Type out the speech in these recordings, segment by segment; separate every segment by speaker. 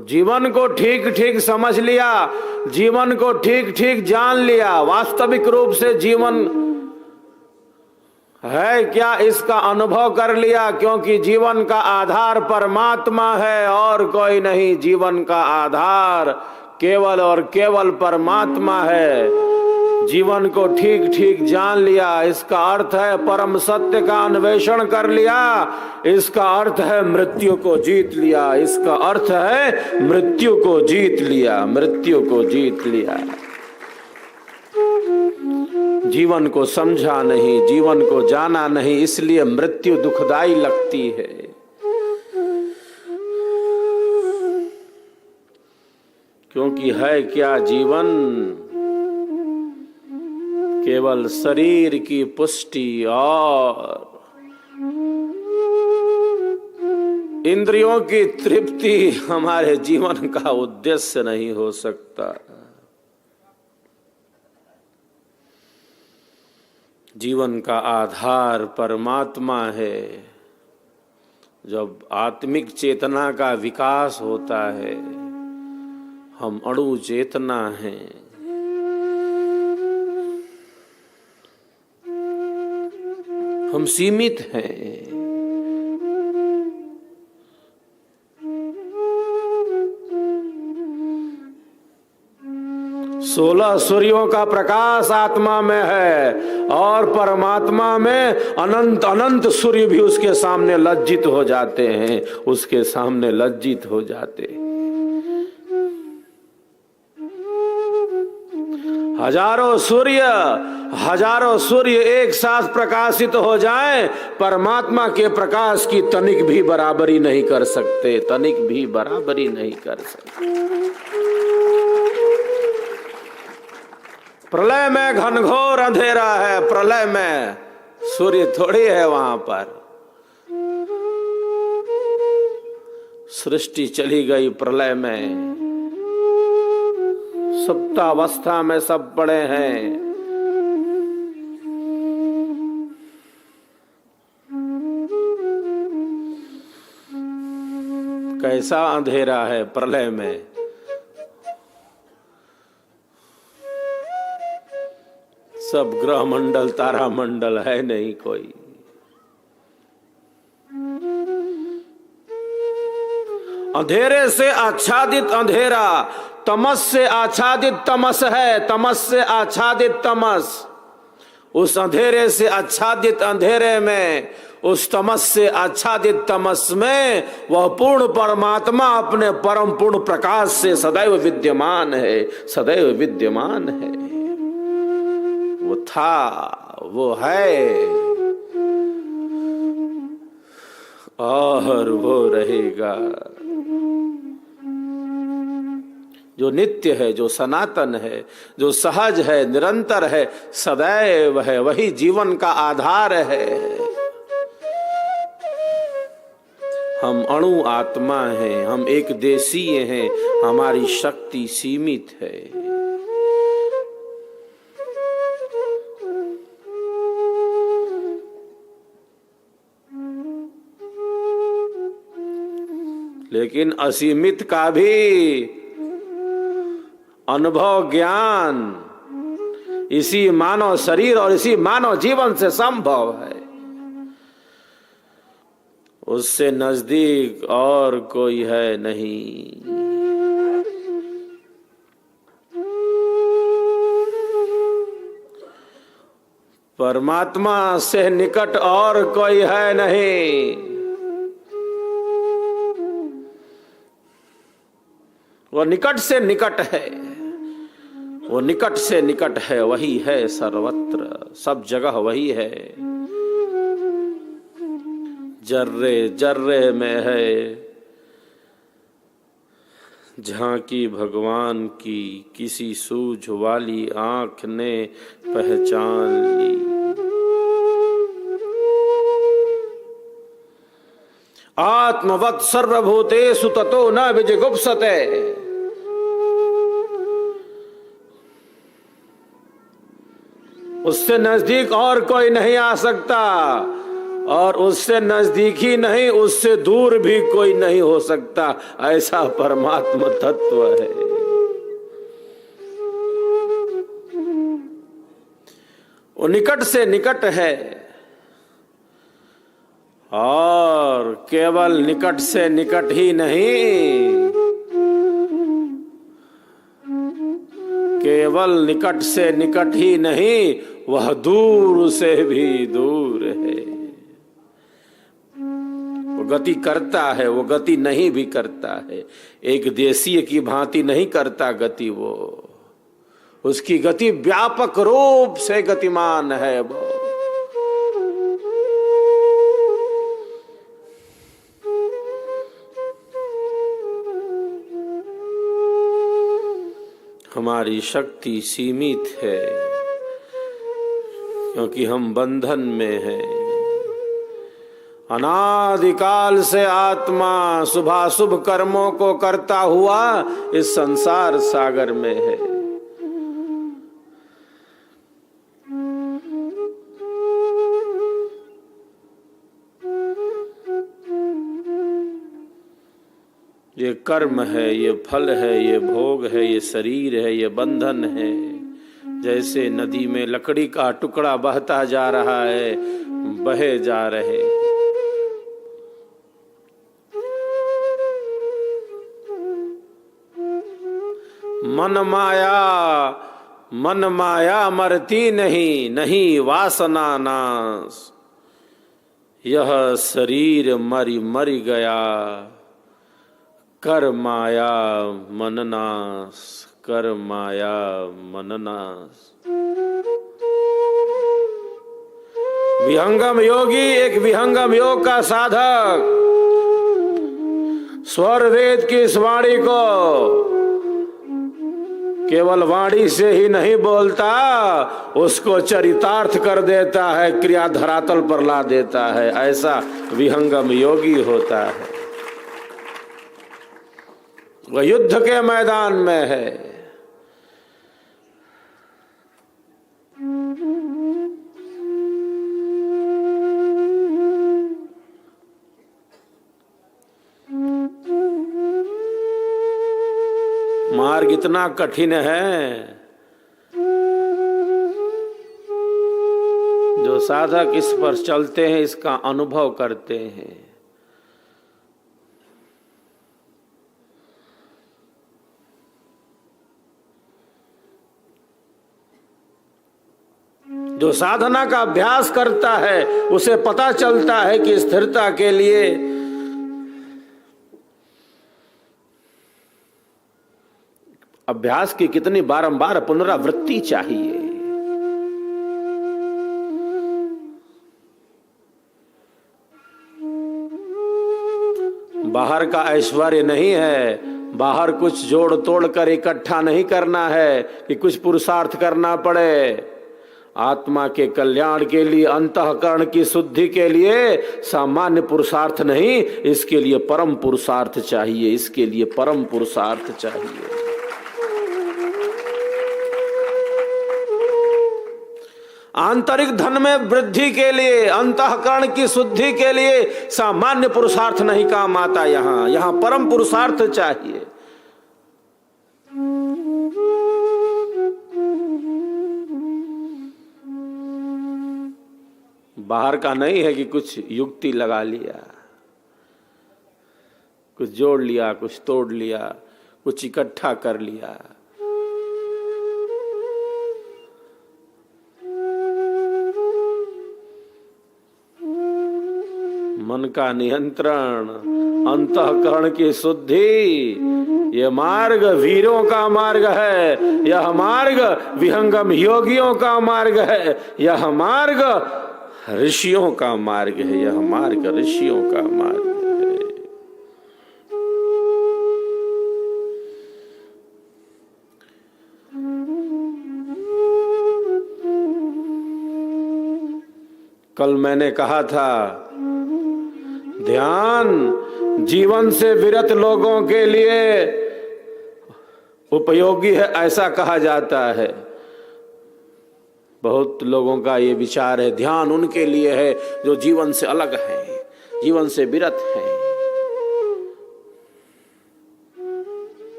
Speaker 1: जीवन को ठीक ठीक समझ लिया, जीवन को ठीक ठीक जान लिया, वास्तविक रूप से जीवन है क्या इसका अनुभव कर लिया, क्योंकि जीवन का आधार परमात्मा है और कोई नहीं। जीवन का आधार केवल और केवल परमात्मा है। जीवन को ठीक ठीक जान लिया, इसका अर्थ है परम सत्य का अन्वेषण कर लिया, इसका अर्थ है मृत्यु को जीत लिया, इसका अर्थ है मृत्यु को जीत लिया, मृत्यु को जीत लिया। जीवन को समझा नहीं, जीवन को जाना नहीं, इसलिए मृत्यु दुखदाई लगती है। क्योंकि है क्या जीवन? केवल शरीर की पुष्टि और इंद्रियों की तृप्ति हमारे जीवन का उद्देश्य नहीं हो सकता। जीवन का आधार परमात्मा है। जब आत्मिक चेतना का विकास होता है, हम अणु चेतना हैं। हम सीमित हैं। 16 सूर्यों का प्रकाश आत्मा में है और परमात्मा में अनंत अनंत सूर्य भी उसके सामने लज्जित हो जाते हैं, उसके सामने लज्जित हो जाते हैं। हजारों सूर्य एक साथ प्रकाशित हो जाएं, परमात्मा के प्रकाश की तनिक भी बराबरी नहीं कर सकते, तनिक भी बराबरी नहीं कर सकते। प्रलय में घनघोर अंधेरा है, प्रलय में सूर्य थोड़ी है वहां पर। सृष्टि चली गई प्रलय में, सुप्तावस्था में सब पड़े हैं। कैसा अंधेरा है प्रलय में। सब ग्रह मंडल तारा मंडल है नहीं कोई। अंधेरे से आच्छादित अंधेरा, तमस से आच्छादित तमस है, तमस से आच्छादित तमस। उस अंधेरे से आच्छादित अंधेरे में, उस तमस से आच्छादित तमस में वह पूर्ण परमात्मा अपने परम पूर्ण प्रकाश से सदैव विद्यमान है, सदैव विद्यमान है। वो था, वो है और वो रहेगा। जो नित्य है, जो सनातन है, जो सहज है, निरंतर है, सदैव है, वही जीवन का आधार है। हम अणु आत्मा हैं, हम एक देशीय हैं, हमारी शक्ति सीमित है। लेकिन असीमित का भी अनुभव ज्ञान इसी मानव शरीर और इसी मानव जीवन से संभव है। उससे नजदीक और कोई है नहीं। परमात्मा से निकट और कोई है नहीं। वो निकट से निकट है, वो निकट से निकट है, वही है सर्वत्र, सब जगह वही है। जर्रे जर्रे में है झांकी भगवान की, किसी सूझ वाली आंख ने पहचान ली। आत्मवत् सर्वभूतेषु ततो न विजिगुप्सते। उससे नजदीक और कोई नहीं आ सकता। और उससे नजदीकी नहीं, उससे दूर भी कोई नहीं हो सकता, ऐसा परमात्मा तत्व है। वो निकट से निकट है, और केवल निकट से निकट ही नहीं, केवल निकट से निकट ही नहीं, वह दूर से भी दूर है। वो गति करता है, वो गति नहीं भी करता है, एक देशीय की भांति नहीं करता गति वो, उसकी गति व्यापक रूप से गतिमान है वो। हमारी शक्ति सीमित है, क्योंकि हम बंधन में हैं। अनादिकाल से आत्मा शुभाशुभ कर्मों को करता हुआ इस संसार सागर में है। ये कर्म है, ये फल है, ये भोग है, ये शरीर है, ये बंधन है। जैसे नदी में लकड़ी का टुकड़ा बहता जा रहा है, बहे जा रहे। मन माया मरती नहीं, नहीं वासना नाश। यह शरीर मरी मरी गया, कर माया मन नाश, कर माया मन नाश। विहंगम योगी, एक विहंगम योग का साधक स्वर वेद की इस वाणी को केवल वाणी से ही नहीं बोलता, उसको चरितार्थ कर देता है, क्रिया धरातल पर ला देता है। ऐसा विहंगम योगी होता है। वह युद्ध के मैदान में है। मार्ग इतना कठिन है, जो साधक इस पर चलते हैं इसका अनुभव करते हैं। जो साधना का अभ्यास करता है उसे पता चलता है कि स्थिरता के लिए अभ्यास की कितनी बारंबार पुनरावृत्ति चाहिए। बाहर का ऐश्वर्य नहीं है, बाहर कुछ जोड़ तोड़ कर इकट्ठा नहीं करना है कि कुछ पुरुषार्थ करना पड़े। आत्मा के कल्याण के लिए, अंतःकरण की शुद्धि के लिए सामान्य पुरुषार्थ नहीं, इसके लिए परम पुरुषार्थ चाहिए, इसके लिए परम पुरुषार्थ चाहिए। आंतरिक धन में वृद्धि के लिए, अंतःकरण की शुद्धि के लिए सामान्य पुरुषार्थ नहीं काम आता। यहां परम पुरुषार्थ चाहिए। बाहर का नहीं है कि कुछ युक्ति लगा लिया, कुछ जोड़ लिया, कुछ तोड़ लिया, कुछ इकट्ठा कर लिया। मन का नियंत्रण, अंतःकरण की शुद्धि, यह मार्ग वीरों का मार्ग है। यह मार्ग विहंगम योगियों का मार्ग है। यह मार्ग ऋषियों का मार्ग है। यह मार्ग ऋषियों का मार्ग है। कल मैंने कहा था, ध्यान जीवन से विरत लोगों के लिए उपयोगी है, ऐसा कहा जाता है। बहुत लोगों का ये विचार है ध्यान उनके लिए है जो जीवन से अलग है, जीवन से विरत है।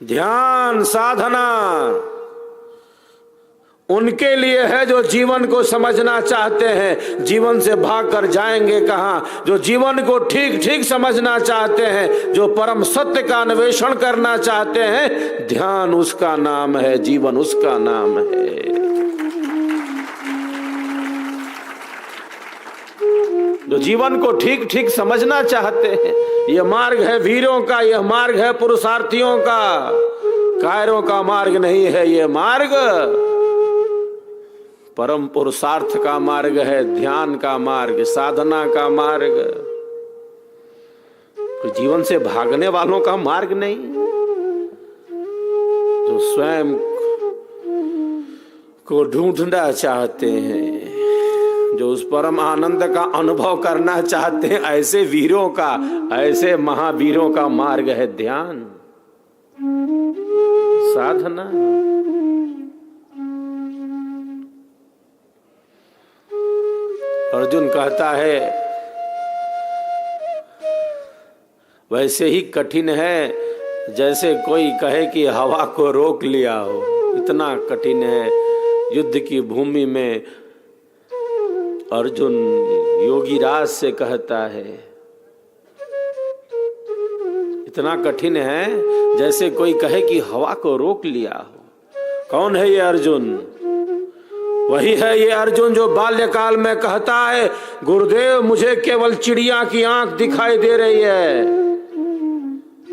Speaker 1: ध्यान साधना उनके लिए है जो जीवन को समझना चाहते हैं। जीवन से भागकर जाएंगे कहां? जो जीवन को ठीक ठीक समझना चाहते हैं, जो परम सत्य का अन्वेषण करना चाहते हैं, ध्यान उसका नाम है, जीवन उसका नाम है। जो जीवन को ठीक ठीक समझना चाहते हैं, यह मार्ग है वीरों का, यह मार्ग है पुरुषार्थियों का, कायरों का मार्ग नहीं है। यह मार्ग परम पुरुषार्थ का मार्ग है, ध्यान का मार्ग, साधना का मार्ग। तो जीवन से भागने वालों का मार्ग नहीं, जो स्वयं को ढूंढना चाहते हैं, जो उस परम आनंद का अनुभव करना चाहते हैं, ऐसे वीरों का, ऐसे महावीरों का मार्ग है ध्यान साधना। अर्जुन कहता है वैसे ही कठिन है जैसे कोई कहे कि हवा को रोक लिया हो। इतना कठिन है। युद्ध की भूमि में अर्जुन योगीराज से कहता है इतना कठिन है जैसे कोई कहे कि हवा को रोक लिया हो। कौन है ये अर्जुन? वही है ये अर्जुन जो बाल्यकाल में कहता है गुरुदेव मुझे केवल चिड़िया की आंख दिखाई दे रही है।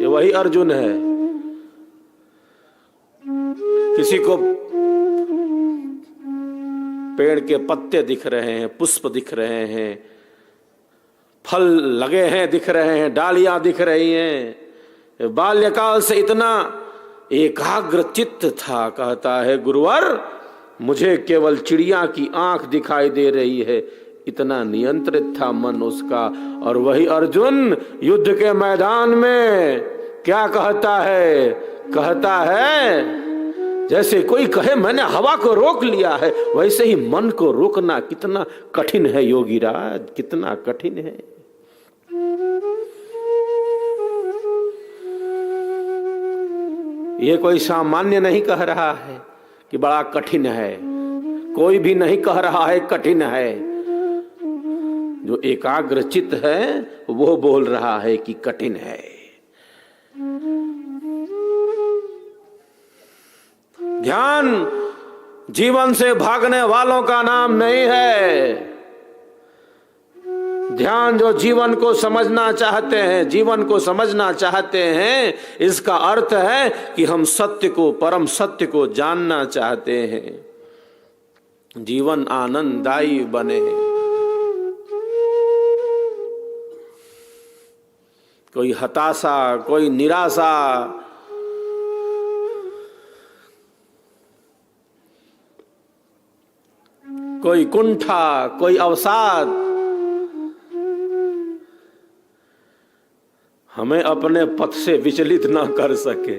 Speaker 1: ये वही अर्जुन है। किसी को पेड़ के पत्ते दिख रहे हैं, पुष्प दिख रहे हैं, फल लगे हैं दिख रहे हैं, डालियां दिख रही हैं। बाल्यकाल से इतना एकाग्र चित्त था, कहता है गुरुवर मुझे केवल चिड़िया की आंख दिखाई दे रही है। इतना नियंत्रित था मन उसका। और वही अर्जुन युद्ध के मैदान में क्या कहता है? कहता है जैसे कोई कहे मैंने हवा को रोक लिया है, वैसे ही मन को रोकना कितना कठिन है योगीराज, कितना कठिन है। ये कोई सामान्य नहीं कह रहा है कि बड़ा कठिन है, कोई भी नहीं कह रहा है कठिन है। जो एकाग्र चित्त है वो बोल रहा है कि कठिन है। ध्यान जीवन से भागने वालों का नाम नहीं है। ध्यान जो जीवन को समझना चाहते हैं, जीवन को समझना चाहते हैं, इसका अर्थ है कि हम सत्य को, परम सत्य को जानना चाहते हैं। जीवन आनंददायी बने। कोई हताशा, कोई निराशा, कोई कुंठा, कोई अवसाद हमें अपने पथ से विचलित ना कर सके।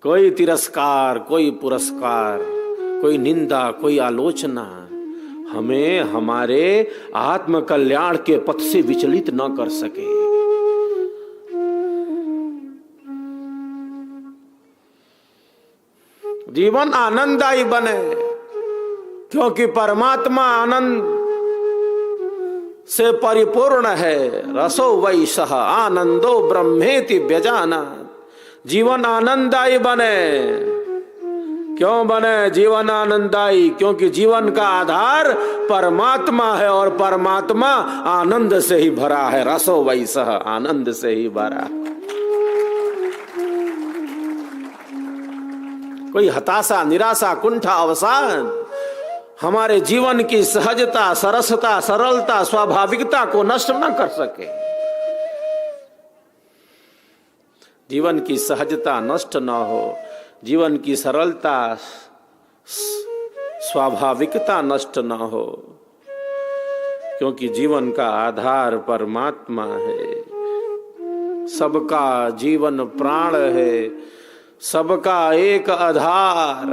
Speaker 1: कोई तिरस्कार, कोई पुरस्कार, कोई निंदा, कोई आलोचना हमें हमारे आत्म कल्याण के पथ से विचलित ना कर सके। जीवन आनंददायी बने, क्योंकि परमात्मा आनंद से परिपूर्ण है। रसो वै सह आनंदो ब्रह्मेति व्यजानात्। जीवन आनंददायी बने। क्यों बने जीवन आनंददायी? क्योंकि जीवन का आधार परमात्मा है और परमात्मा आनंद से ही भरा है। रसो वै सह, आनंद से ही भरा। कोई हताशा, निराशा, कुंठा, अवसान हमारे जीवन की सहजता, सरसता, सरलता, स्वाभाविकता को नष्ट न कर सके। जीवन की सहजता नष्ट न हो, जीवन की सरलता, स्वाभाविकता नष्ट न हो, क्योंकि जीवन का आधार परमात्मा है। सबका जीवन प्राण है, सबका एक आधार,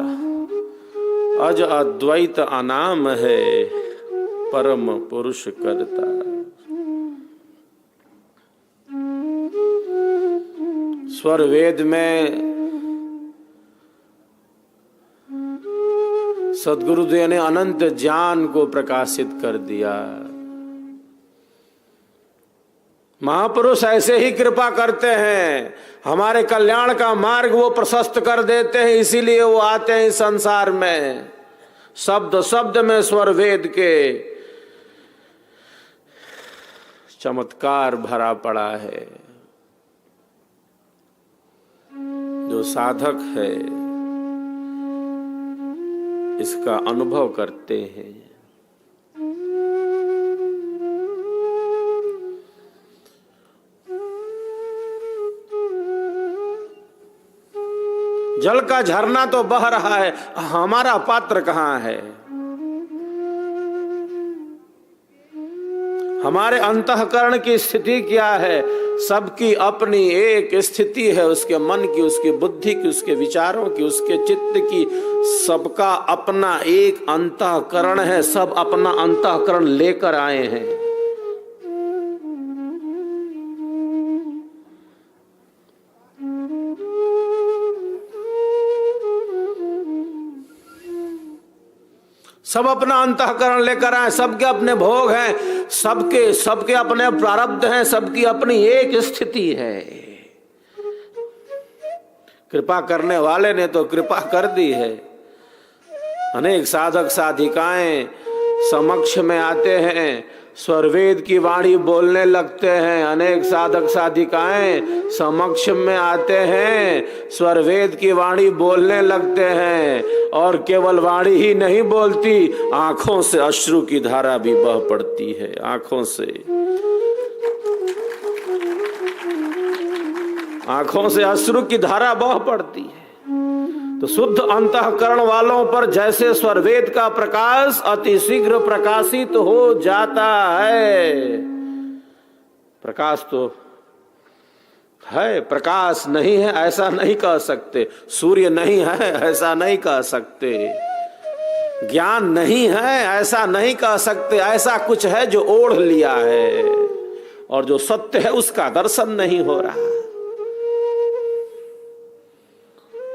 Speaker 1: अज अद्वैत अनाम है, परम पुरुष करता। स्वर वेद में सद्गुरुदेव ने अनंत ज्ञान को प्रकाशित कर दिया। महापुरुष ऐसे ही कृपा करते हैं, हमारे कल्याण का मार्ग वो प्रशस्त कर देते हैं, इसीलिए वो आते हैं इस संसार में। शब्द शब्द में स्वर वेद के चमत्कार भरा पड़ा है। जो साधक है इसका अनुभव करते हैं। जल का झरना तो बह रहा है, हमारा पात्र कहाँ है? हमारे अंतःकरण की स्थिति क्या है? सबकी अपनी एक स्थिति है, उसके मन की, उसकी बुद्धि की, उसके विचारों की, उसके चित्त की। सबका अपना एक अंतःकरण है, सब अपना अंतःकरण लेकर आए हैं। सब अपना अंतःकरण लेकर आए, सबके अपने भोग हैं, सबके अपने प्रारब्ध हैं, सबकी अपनी एक स्थिति है। कृपा करने वाले ने तो कृपा कर दी है। अनेक साधक साधिकाएं समक्ष में आते हैं, स्वरवेद की वाणी बोलने लगते हैं। अनेक साधक साधिकाएं समक्ष में आते हैं, स्वरवेद की वाणी बोलने लगते हैं। और केवल वाणी ही नहीं बोलती, आंखों से अश्रु की धारा भी बह पड़ती है। आंखों से अश्रु की धारा बह पड़ती है। तो शुद्ध अंतःकरण वालों पर जैसे स्वरवेद का प्रकाश अति शीघ्र प्रकाशित हो जाता है। प्रकाश तो है, प्रकाश नहीं है ऐसा नहीं कह सकते। सूर्य नहीं है ऐसा नहीं कह सकते। ज्ञान नहीं है ऐसा नहीं कह सकते। ऐसा कुछ है जो ओढ़ लिया है, और जो सत्य है उसका दर्शन नहीं हो रहा।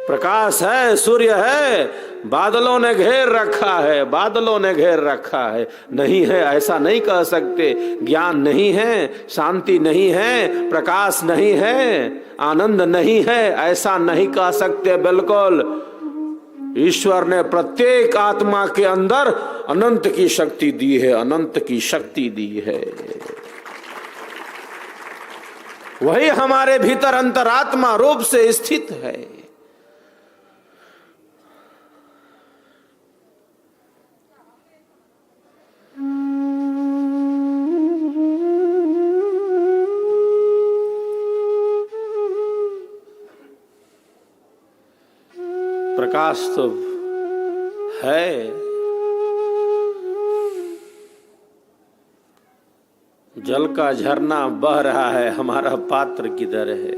Speaker 1: प्रकाश है, सूर्य है, बादलों ने घेर रखा है, बादलों ने घेर रखा है। नहीं है ऐसा नहीं कह सकते। ज्ञान नहीं है, शांति नहीं है, प्रकाश नहीं है, आनंद नहीं है, ऐसा नहीं कह सकते। बिल्कुल ईश्वर ने प्रत्येक आत्मा के अंदर अनंत की शक्ति दी है, अनंत की शक्ति दी है। वही हमारे भीतर अंतरात्मा रूप से स्थित है। प्रकाश तो है, जल का झरना बह रहा है, हमारा पात्र किधर है?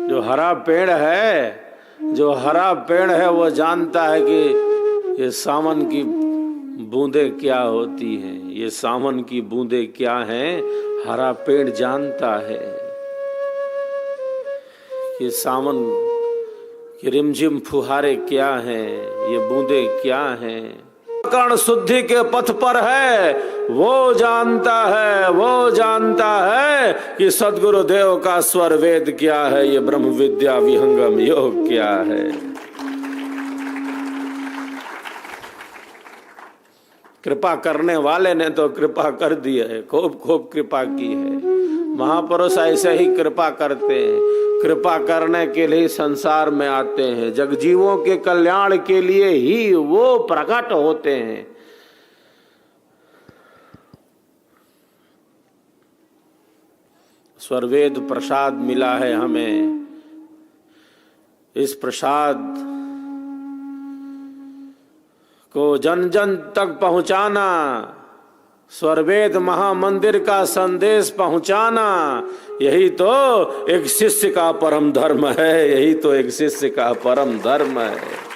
Speaker 1: जो हरा पेड़ है वो जानता है कि ये सावन की बूंदें क्या होती हैं, ये सावन की बूंदें क्या हैं। हरा पेड़ जानता है कि सावन की रिमझिम फुहारे क्या हैं, ये बूंदें क्या हैं। कर्ण शुद्धि के पथ पर है, वो जानता है कि सद्गुरुदेव का स्वर वेद क्या है, ये ब्रह्म विद्या विहंगम योग क्या है। कृपा करने वाले ने तो कृपा कर दी है, खूब कृपा की है। महापुरुष ऐसे ही कृपा करते हैं, कृपा करने के लिए संसार में आते हैं, जगजीवों के कल्याण के लिए ही वो प्रकट होते हैं। स्वरवेद प्रसाद मिला है हमें। इस प्रसाद को जन जन तक पहुंचाना स्वरवेद महामंदिर का संदेश पहुंचाना, यही तो एक शिष्य का परम धर्म है, यही तो एक शिष्य का परम धर्म है।